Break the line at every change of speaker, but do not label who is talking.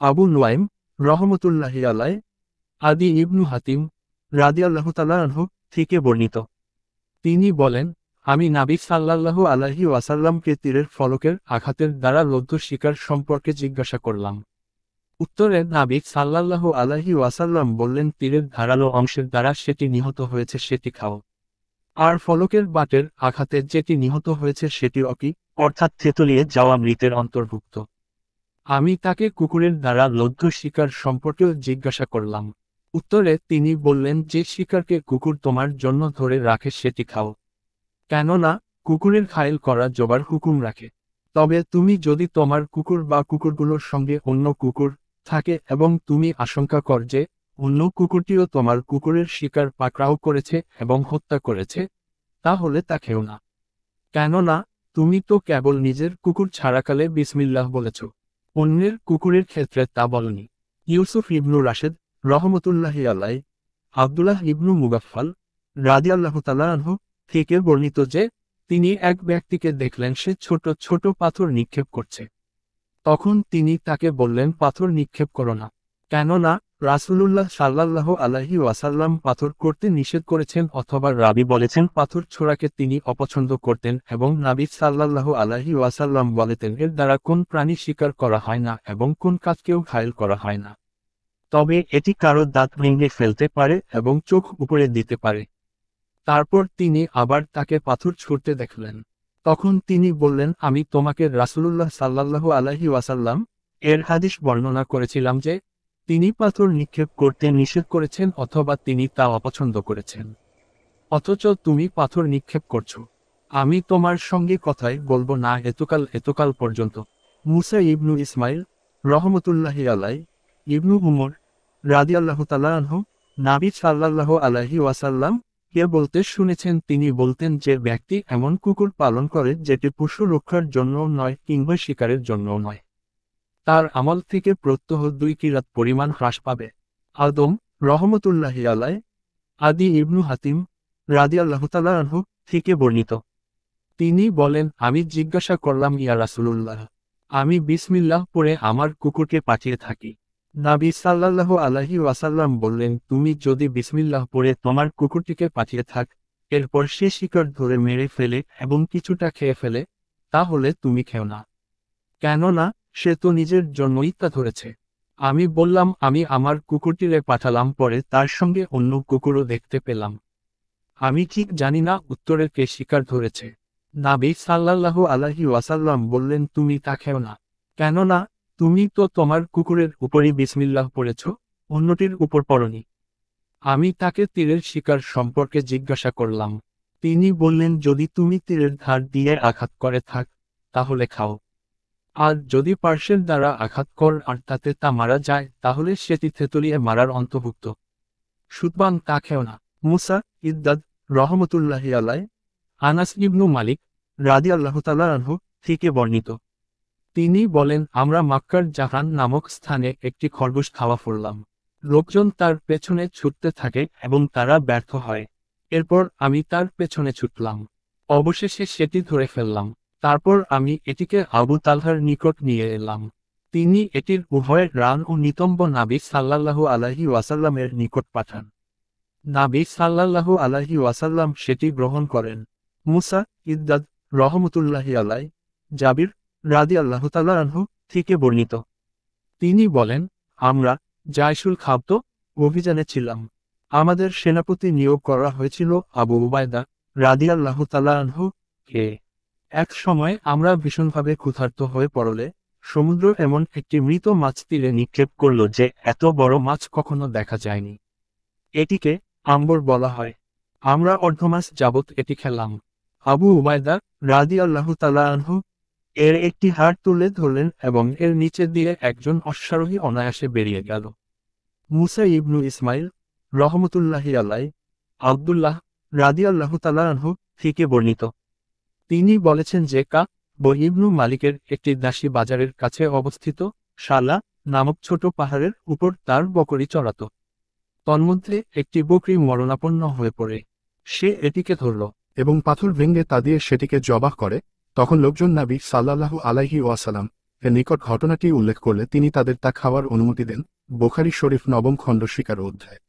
আবু নুয়াইম রহমতুল্লাহি আলাইহ আদি ইবনু হাতিম রাদিয়াল্লাহু তাআলা আনহু থেকে বর্ণিত। তিনি বলেন, আমি নবী সাল্লাল্লাহু আলাইহি ওয়াসাল্লামকে তীরের ফলকের আঘাতের দ্বারা লব্ধ শিকার সম্পর্কে জিজ্ঞাসা করলাম। উত্তরে নবী সাল্লাল্লাহু আলাইহি ওয়াসাল্লাম বললেন, তীরের ধারালো অংশের দ্বারা সেটি নিহত হয়েছে সেটি খাও। আর ফলকের বাটের আঘাতে যেটি নিহত হয়েছে সেটি অকি, অর্থাৎ থেতলিয়ে যাওয়া মৃতের অন্তর্ভুক্ত। আমি তাকে কুকুরের দ্বারা লব্ধ শিকার সম্পর্কেও জিজ্ঞাসা করলাম। উত্তরে তিনি বললেন, যে শিকারকে কুকুর তোমার জন্য ধরে রাখে সেটি খাও, কেননা কুকুরের ঘায়েল করা জবার হুকুম রাখে। তবে তুমি যদি তোমার কুকুর বা কুকুরগুলোর সঙ্গে অন্য কুকুর থাকে এবং তুমি আশঙ্কা কর যে অন্য কুকুরটিও তোমার কুকুরের শিকার পাকড়াও করেছে এবং হত্যা করেছে, তাহলে তা খেও না, কেননা তুমি তো কেবল নিজের কুকুর ছাড়াকালে বিসমিল্লাহ বলেছ, অন্যের কুকুরের ক্ষেত্রে তা বলনি। ইউসুফ ইবনু রাশেদ রহমতুল্লাহি আলাইহ আব্দুল্লাহ ইবনু মুগাফফাল রাদিয়াল্লাহু তাআলা আনহু থেকে বর্ণিত যে তিনি এক ব্যক্তিকে দেখলেন সে ছোট ছোট পাথর নিক্ষেপ করছে। তখন তিনি তাকে বললেন, পাথর নিক্ষেপ করো না, কেননা রাসূলুল্লাহ সাল্লাল্লাহু আলাইহি ওয়াসাল্লাম পাথর করতে নিষেধ করেছেন, অথবা রাবী বলেছেন পাথর ছোড়াকে তিনি অপছন্দ করতেন এবং নবী সাল্লাল্লাহু আলাইহি ওয়াসাল্লাম বলেতেন, এর দ্বারা কোন প্রাণী শিকার করা হয় না এবং কোন কাজকেও ঘায়েল করা হয় না, তবে এটি কারো দাঁত ভেঙে ফেলতে পারে এবং চোখ উপরে দিতে পারে। তারপর তিনি আবার তাকে পাথর ছুঁড়তে দেখলেন। তখন তিনি বললেন, আমি তোমাকে রাসূলুল্লাহ সাল্লাল্লাহু আলাইহি ওয়াসাল্লাম এর হাদিস বর্ণনা করেছিলাম যে তিনি পাথর নিক্ষেপ করতে নিষেধ করেছেন অথবা তিনি তা অপছন্দ করেছেন, অথচ তুমি পাথর নিক্ষেপ করছো। আমি তোমার সঙ্গে কথাই বলবো না এতকাল পর্যন্ত। মুসা ইবনু ইসমাইল রহমতুল্লাহি আলাইহ ইবনু উমর রাদিয়াল্লাহু তাআলা আনহু নবী সাল্লাল্লাহু আলাইহি ওয়াসাল্লাম কে বলতে শুনেছেন, তিনি বলতেন, যে ব্যক্তি এমন কুকুর পালন করে যেটি পশু রক্ষার জন্য নয় কিংবা শিকারের জন্য নয়, তার আমল থেকে প্রত্যহ 2 কিরাত পরিমাণ হ্রাস পাবে। আদম রহমতুল্লাহি আলাইহ আদি ইবনু হাতিম রাদিয়াল্লাহু তাআলা আনহু থেকে বর্ণিত। তিনি বলেন, আমি জিজ্ঞাসা করলাম, ইয়া রাসূলুল্লাহ, আমি বিসমিল্লাহ পড়ে আমার কুকুরকে পাঠিয়ে থাকি। নবী সাল্লাল্লাহু আলাইহি ওয়াসাল্লাম বললেন, তুমি যদি বিসমিল্লাহ পড়ে তোমার কুকুরটিকে পাঠিয়ে থাক, এরপর সে শিকার ধরে মেরে ফেলে এবং কিছুটা খেয়ে ফেলে, তাহলে তুমি খেও না, কেননা সে তো নিজের জন্যই তা ধরেছে। আমি বললাম, আমি আমার কুকুরটিরে পাঠালাম, পরে তার সঙ্গে অন্য কুকুরও দেখতে পেলাম, আমি ঠিক জানি না উত্তরে কে শিকার ধরেছে। নবী সাল্লাল্লাহু আলাইহি ওয়াসাল্লাম বললেন, তুমি তা খেও না, কেননা তুমি তো তোমার কুকুরের উপরই বিসমিল্লাহ পড়েছ, অন্যটির উপর পড়নি। আমি তাকে তীরের শিকার সম্পর্কে জিজ্ঞাসা করলাম। তিনি বললেন, যদি তুমি তীরের ধার দিয়ে আঘাত করে থাক, তাহলে খাও। আর যদি পার্শ্বের দ্বারা আঘাত কর আর তাতে তা মারা যায়, তাহলে সেটি থেতলিয়ে মারার অন্তর্ভুক্ত, সুতরাং তা খেও না। মুসা ইদ্দাদ রহমতুল্লাহি আলাইহ আনাস ইবনু মালিক রাদিয়াল্লাহু তাআলা আনহু থেকে বর্ণিত। তিনি বলেন, আমরা মক্কার জাহরান নামক স্থানে একটি খরগোশ খাওয়া ফেললাম। লোকজন তার পেছনে ছুটতে থাকে এবং তারা ব্যর্থ হয়। এরপর আমি তার পেছনে ছুটলাম, অবশেষে সেটি ধরে ফেললাম। তারপর আমি এটিকে আবু তালহার নিকট নিয়ে এলাম। তিনি এটির উভয়ের রান ও নিতম্ব নবী সাল্লাল্লাহু আলাইহি ওয়াসাল্লামের নিকট পাঠান। নবী সাল্লাল্লাহু আলাইহি ওয়াসাল্লাম সেটি গ্রহণ করেন। মুসা ইদ্দাদ রহমতুল্লাহি আলাইহ জাবির রাদিয়াল্লাহু তাআলা আনহু থেকে বর্ণিত। তিনি বলেন, আমরা জায়সুল খাবত অভিযানে ছিলাম। আমাদের সেনাপতি নিয়োগ করা হয়েছিল আবু উবায়দা রাদিয়াল্লাহু তাআলা আনহু কে। এক সময় আমরা ভীষণভাবে ক্ষুধার্ত হয়ে পড়লে সমুদ্র এমন একটি মৃত মাছ তীরে নিক্ষেপ করল যে এত বড় মাছ কখনো দেখা যায়নি। এটিকে আম্বর বলা হয়। আমরা অর্ধমাস যাবৎ এটি খেলাম। আবু উবায়দা রাদিয়াল্লাহু তাআলা আনহু এর একটি হাড় তুলে ধরলেন এবং এর নিচে দিয়ে একজন অশ্বারোহী অনায়াসে বেরিয়ে গেল। মুসা ইবনু ইসমাইল রহমতুল্লাহি আলাইহ আব্দুল্লাহ রাদিয়াল্লাহু তাআলা আনহু থেকে বর্ণিত। তিনি বলেছেন যে ইবনু মালিকের একটি দাসী বাজারের কাছে অবস্থিত শালা নামক ছোট পাহাড়ের উপর তার বকরি চড়াত। তন্মধ্যে একটি বকরি মরণাপন্ন হয়ে পড়ে। সে এটিকে ধরল
এবং পাথর ভেঙে তা দিয়ে সেটিকে জবাহ করে। তখন লোকজন নবী সাল্লাল্লাহু আলাইহি ওয়াসাল্লাম এর নিকট ঘটনাটি উল্লেখ করলে তিনি তাদের তা খাওয়ার অনুমতি দেন। বুখারী শরীফ 9ম খণ্ড শিকার অধ্যায়।